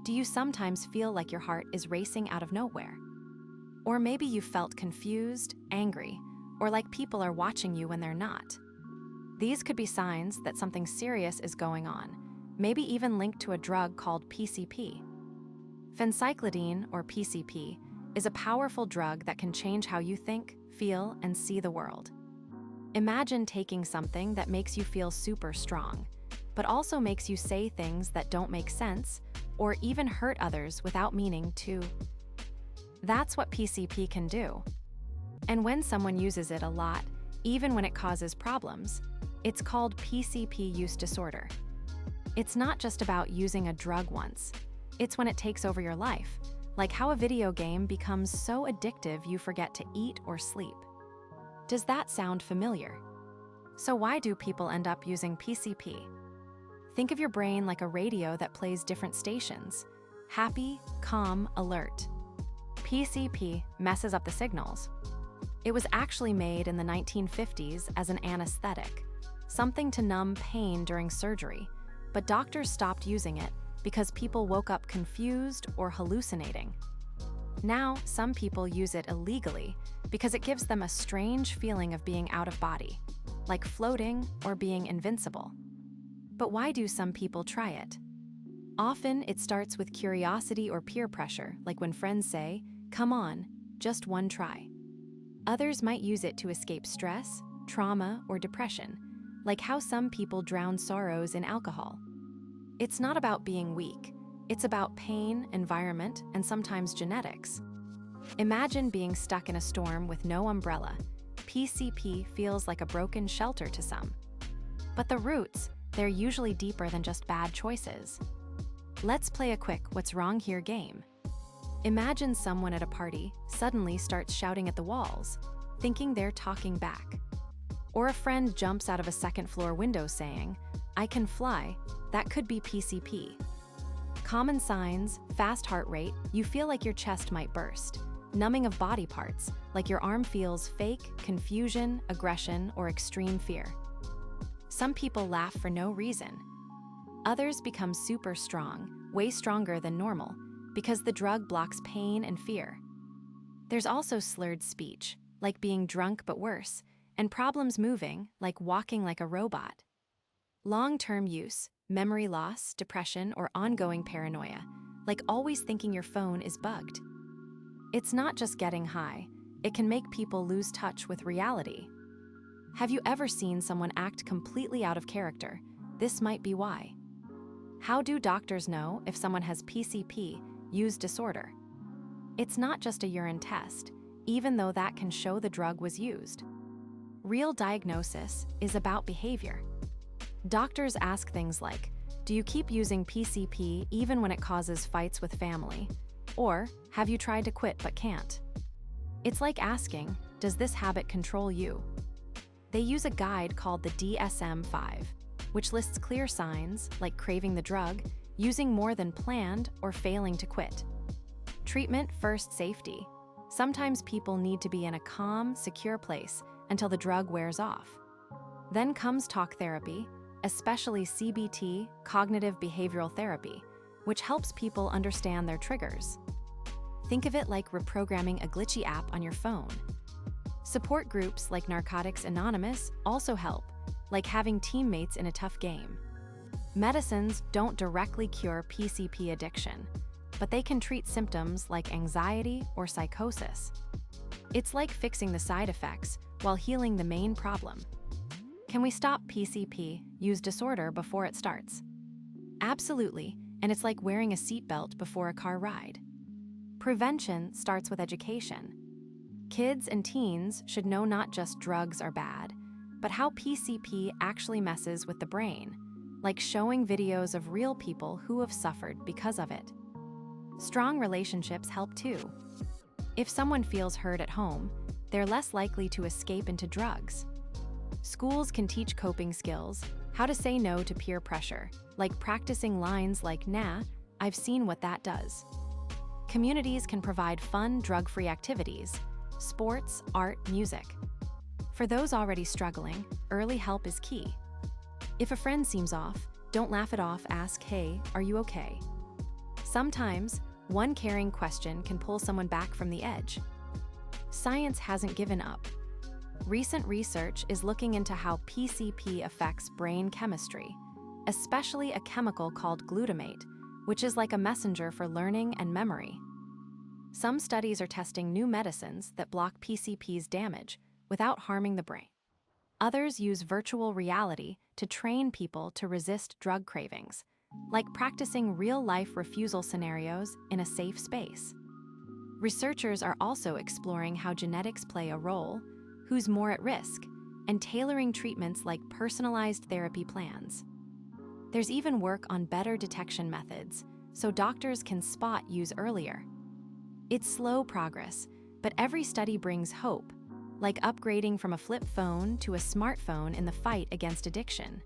Do you sometimes feel like your heart is racing out of nowhere? Or maybe you felt confused, angry, or like people are watching you when they're not. These could be signs that something serious is going on, maybe even linked to a drug called PCP. Phencyclidine, or PCP, is a powerful drug that can change how you think, feel, and see the world. Imagine taking something that makes you feel super strong, but also makes you say things that don't make sense or even hurt others without meaning to. That's what PCP can do. And when someone uses it a lot, even when it causes problems, it's called PCP use disorder. It's not just about using a drug once. It's when it takes over your life, like how a video game becomes so addictive you forget to eat or sleep. Does that sound familiar? So why do people end up using PCP? Think of your brain like a radio that plays different stations: happy, calm, alert. PCP messes up the signals. It was actually made in the 1950s as an anesthetic, something to numb pain during surgery, but doctors stopped using it because people woke up confused or hallucinating. Now, some people use it illegally because it gives them a strange feeling of being out of body, like floating or being invincible. But why do some people try it? Often, it starts with curiosity or peer pressure, like when friends say, "Come on, just one try." Others might use it to escape stress, trauma, or depression, like how some people drown sorrows in alcohol. It's not about being weak. It's about pain, environment, and sometimes genetics. Imagine being stuck in a storm with no umbrella. PCP feels like a broken shelter to some. But the roots, they're usually deeper than just bad choices. Let's play a quick "What's Wrong Here" game. Imagine someone at a party suddenly starts shouting at the walls, thinking they're talking back. Or a friend jumps out of a second-floor window saying, "I can fly." That could be PCP. Common signs: fast heart rate, you feel like your chest might burst. Numbing of body parts, like your arm feels fake, confusion, aggression, or extreme fear. Some people laugh for no reason. Others become super strong, way stronger than normal, because the drug blocks pain and fear. There's also slurred speech, like being drunk but worse, and problems moving, like walking like a robot. Long-term use, memory loss, depression, or ongoing paranoia, like always thinking your phone is bugged. It's not just getting high, it can make people lose touch with reality. Have you ever seen someone act completely out of character? This might be why. How do doctors know if someone has PCP use disorder? It's not just a urine test, even though that can show the drug was used. Real diagnosis is about behavior. Doctors ask things like, do you keep using PCP even when it causes fights with family? Or, have you tried to quit but can't? It's like asking, does this habit control you? They use a guide called the DSM-5, which lists clear signs, like craving the drug, using more than planned, or failing to quit. Treatment first: safety. Sometimes people need to be in a calm, secure place until the drug wears off. Then comes talk therapy, especially CBT, cognitive behavioral therapy, which helps people understand their triggers. Think of it like reprogramming a glitchy app on your phone. Support groups like Narcotics Anonymous also help, like having teammates in a tough game. Medicines don't directly cure PCP addiction, but they can treat symptoms like anxiety or psychosis. It's like fixing the side effects while healing the main problem. Can we stop PCP use disorder before it starts? Absolutely, and it's like wearing a seatbelt before a car ride. Prevention starts with education. Kids and teens should know not just drugs are bad, but how PCP actually messes with the brain, like showing videos of real people who have suffered because of it. Strong relationships help too. If someone feels heard at home, they're less likely to escape into drugs. Schools can teach coping skills, how to say no to peer pressure, like practicing lines like, "Nah, I've seen what that does." Communities can provide fun, drug-free activities, sports, art, music. For those already struggling, early help is key. If a friend seems off, don't laugh it off, ask, "Hey, are you okay?" Sometimes, one caring question can pull someone back from the edge. Science hasn't given up. Recent research is looking into how PCP affects brain chemistry, especially a chemical called glutamate, which is like a messenger for learning and memory. Some studies are testing new medicines that block PCP's damage without harming the brain. Others use virtual reality to train people to resist drug cravings, like practicing real-life refusal scenarios in a safe space. Researchers are also exploring how genetics play a role, who's more at risk, and tailoring treatments like personalized therapy plans. There's even work on better detection methods, so doctors can spot use earlier. It's slow progress, but every study brings hope, like upgrading from a flip phone to a smartphone in the fight against addiction.